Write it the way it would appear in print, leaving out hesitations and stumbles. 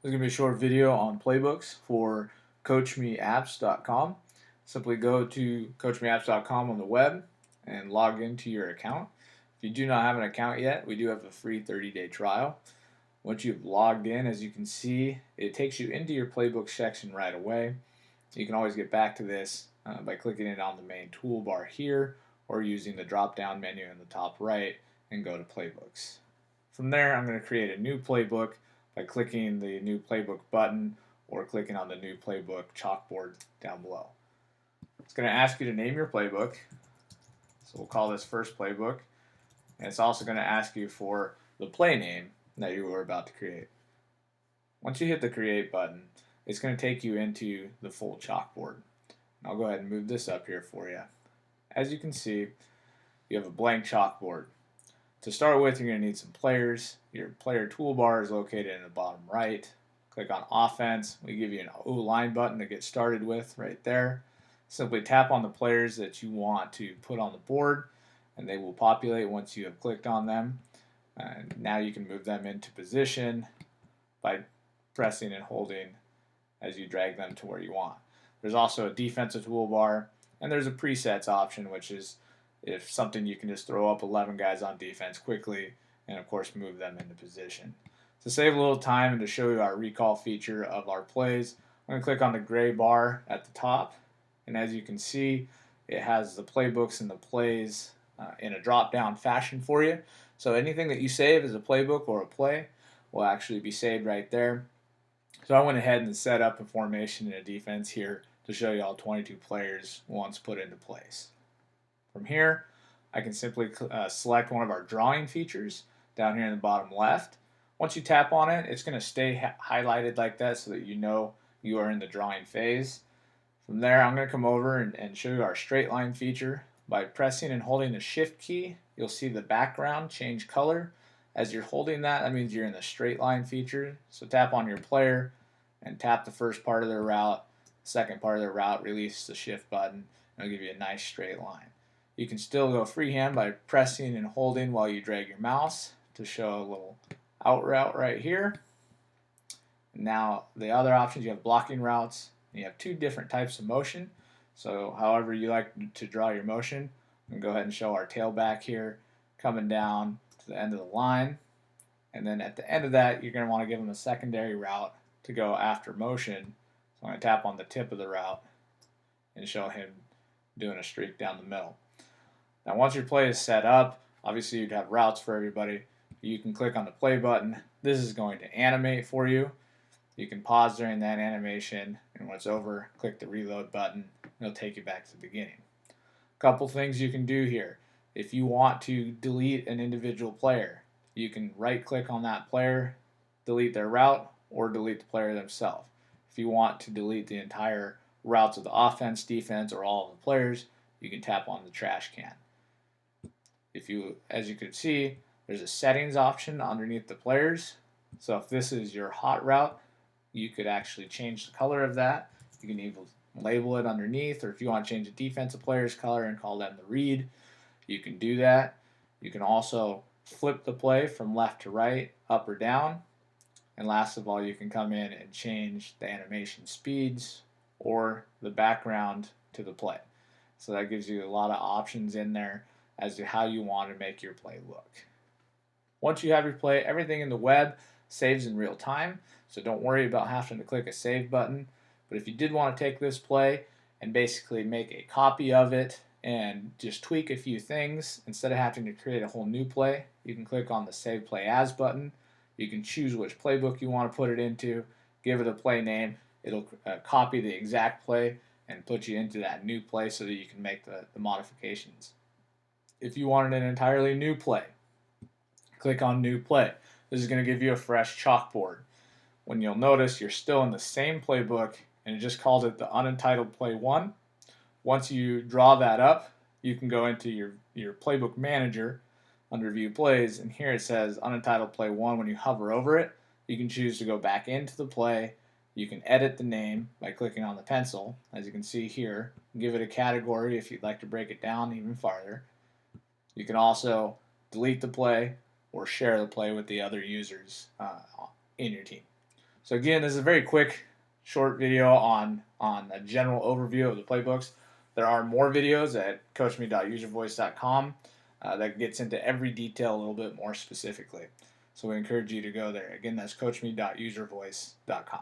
This is going to be a short video on Playbooks for CoachMeApps.com. Simply go to CoachMeApps.com on the web and log into your account. If you do not have an account yet, we do have a free 30-day trial. Once you've logged in, as you can see, it takes you into your Playbook section right away. You can always get back to this by clicking it on the main toolbar here or using the drop-down menu in the top right and go to Playbooks. From there, I'm going to create a new playbook by clicking the new playbook button or clicking on the new playbook chalkboard down below. It's going to ask you to name your playbook, so we'll call this first playbook, and it's also going to ask you for the play name that you were about to create. Once you hit the create button, it's going to take you into the full chalkboard. I'll go ahead and move this up here for you. As you can see, you have a blank chalkboard. To start with, you're going to need some players. Your player toolbar is located in the bottom right. Click on offense. We give you an O-line button to get started with right there. Simply tap on the players that you want to put on the board, and they will populate once you have clicked on them. And now you can move them into position by pressing and holding as you drag them to where you want. There's also a defensive toolbar, and there's a presets option, which is if something you can just throw up 11 guys on defense quickly and of course move them into position. To save a little time and to show you our recall feature of our plays, I'm going to click on the gray bar at the top, and as you can see, it has the playbooks and the plays in a drop-down fashion for you. So anything that you save as a playbook or a play will actually be saved right there. So I went ahead and set up a formation and a defense here to show you all 22 players once put into place. From here, I can simply select one of our drawing features down here in the bottom left. Once you tap on it, it's going to stay highlighted like that so that you know you are in the drawing phase. From there, I'm going to come over and show you our straight line feature. By pressing and holding the shift key, you'll see the background change color. As you're holding that, that means you're in the straight line feature. So tap on your player and tap the first part of their route. Second part of their route, release the shift button, and it'll give you a nice straight line. You can still go freehand by pressing and holding while you drag your mouse to show a little out route right here. Now the other options, you have blocking routes. You have two different types of motion. So however you like to draw your motion, I'm going to go ahead and show our tailback here coming down to the end of the line. And then at the end of that, you're going to want to give them a secondary route to go after motion. So I'm going to tap on the tip of the route and show him doing a streak down the middle. Now once your play is set up, obviously you'd have routes for everybody. You can click on the play button. This is going to animate for you. You can pause during that animation, and when it's over, click the reload button, and it'll take you back to the beginning. A couple things you can do here. If you want to delete an individual player, you can right click on that player, delete their route, or delete the player themselves. If you want to delete the entire routes of the offense, defense, or all of the players, you can tap on the trash can. As you can see, there's a settings option underneath the players. So if this is your hot route, you could actually change the color of that. You can even label it underneath, or if you want to change the defensive player's color and call them the read, you can do that. You can also flip the play from left to right, up or down. And last of all, you can come in and change the animation speeds or the background to the play. So that gives you a lot of options in there as to how you want to make your play look. Once you have your play, everything in the web saves in real time, so don't worry about having to click a save button. But if you did want to take this play and basically make a copy of it and just tweak a few things, instead of having to create a whole new play, you can click on the Save Play As button. You can choose which playbook you want to put it into, give it a play name. It'll copy the exact play and put you into that new play so that you can make the modifications. If you wanted an entirely new play, click on New Play. This is going to give you a fresh chalkboard. When you'll notice you're still in the same playbook and it just calls it the Untitled Play 1. Once you draw that up, you can go into your playbook manager under View Plays, and here it says Untitled Play 1. When you hover over it, you can choose to go back into the play. You can edit the name by clicking on the pencil, as you can see here. Give it a category if you'd like to break it down even farther. You can also delete the play or share the play with the other users in your team. So again, this is a very quick, short video on a general overview of the playbooks. There are more videos at coachme.uservoice.com that gets into every detail a little bit more specifically. So we encourage you to go there. Again, that's coachme.uservoice.com.